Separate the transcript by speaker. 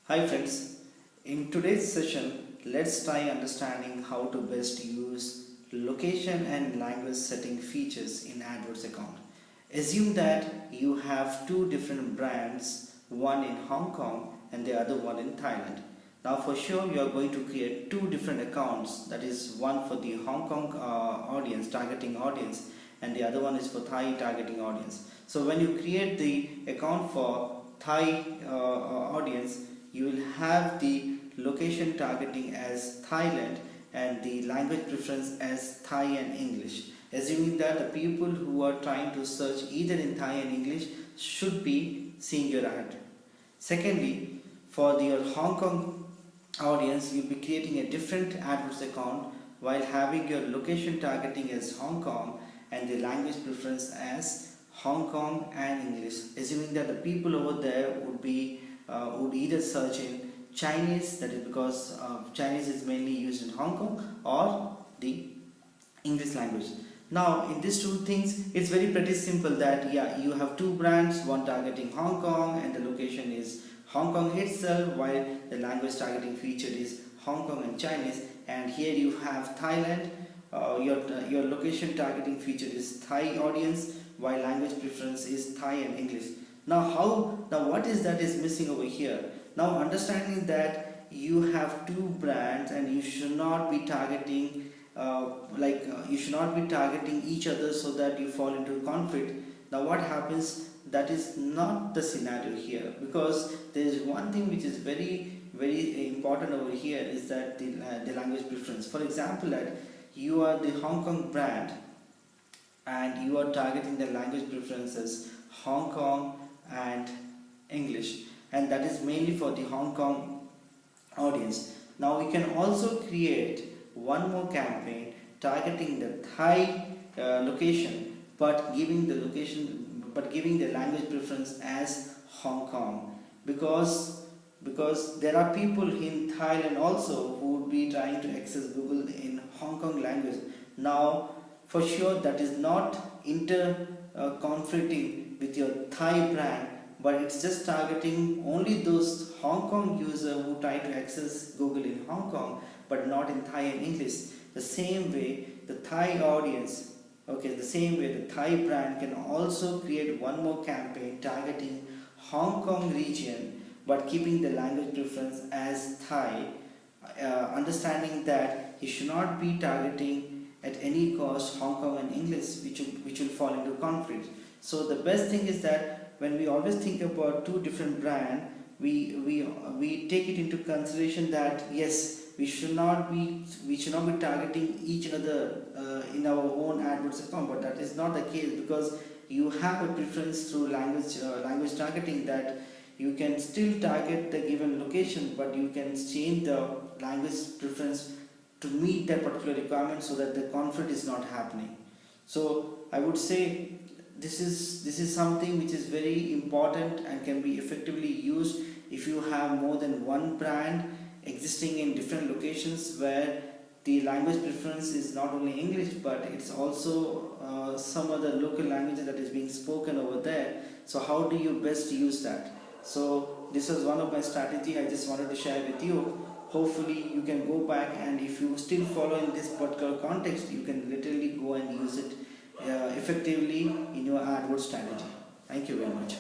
Speaker 1: Hi friends, in today's session, let's try understanding how to best use location and language setting features in AdWords account. Assume that you have two different brands, one in Hong Kong and the other one in Thailand. Now for sure you are going to create two different accounts, that is one for the Hong Kong audience, targeting audience, and the other one is for Thai targeting audience. So when you create the account for Thai audience, you will have the location targeting as Thailand and the language preference as Thai and English, assuming that the people who are trying to search either in Thai and English should be seeing your ad. Secondly, for your Hong Kong audience, you'll be creating a different AdWords account while having your location targeting as Hong Kong and the language preference as Hong Kong and English, assuming that the people over there would either search in Chinese, that is because Chinese is mainly used in Hong Kong, or the English language. Now in these two things, it's pretty simple that you have two brands, one targeting Hong Kong and the location is Hong Kong itself, while the language targeting feature is Hong Kong and Chinese, and here you have Thailand. Your location targeting feature is Thai audience, while language preference is Thai and English. Now what is that is missing over here? Now understanding that you have two brands and you should not be targeting you should not be targeting each other so that you fall into conflict. Now what happens? That is not the scenario here, because there is one thing which is very important over here, is that the language preference. For example, that you are the Hong Kong brand and you are targeting the language preferences Hong Kong and English, and that is mainly for the Hong Kong audience. Now we can also create one more campaign targeting the Thai location, but giving the language preference as Hong Kong, because there are people in Thailand also who would be trying to access Google in Hong Kong language. Now for sure that is not conflicting with your Thai brand, but it's just targeting only those Hong Kong users who try to access Google in Hong Kong but not in Thai and English. The same way the Thai audience, the same way the Thai brand can also create one more campaign targeting Hong Kong region but keeping the language preference as Thai, understanding that you should not be targeting at any cost Hong Kong and English, which will fall into conflict. So the best thing is that when we always think about two different brands, we take it into consideration that yes, we should not be targeting each other in our own AdWords account, but that is not the case, because you have a preference through language targeting, that you can still target the given location, but you can change the language preference to meet that particular requirement so that the conflict is not happening. So I would say this is something which is very important and can be effectively used if you have more than one brand existing in different locations where the language preference is not only English but it's also some other local language that is being spoken over there. So how do you best use that? So this was one of my strategy I just wanted to share with you. Hopefully you can go back, and if you still follow in this particular context, you can literally go and use it effectively in your AdWords strategy. Thank you very much.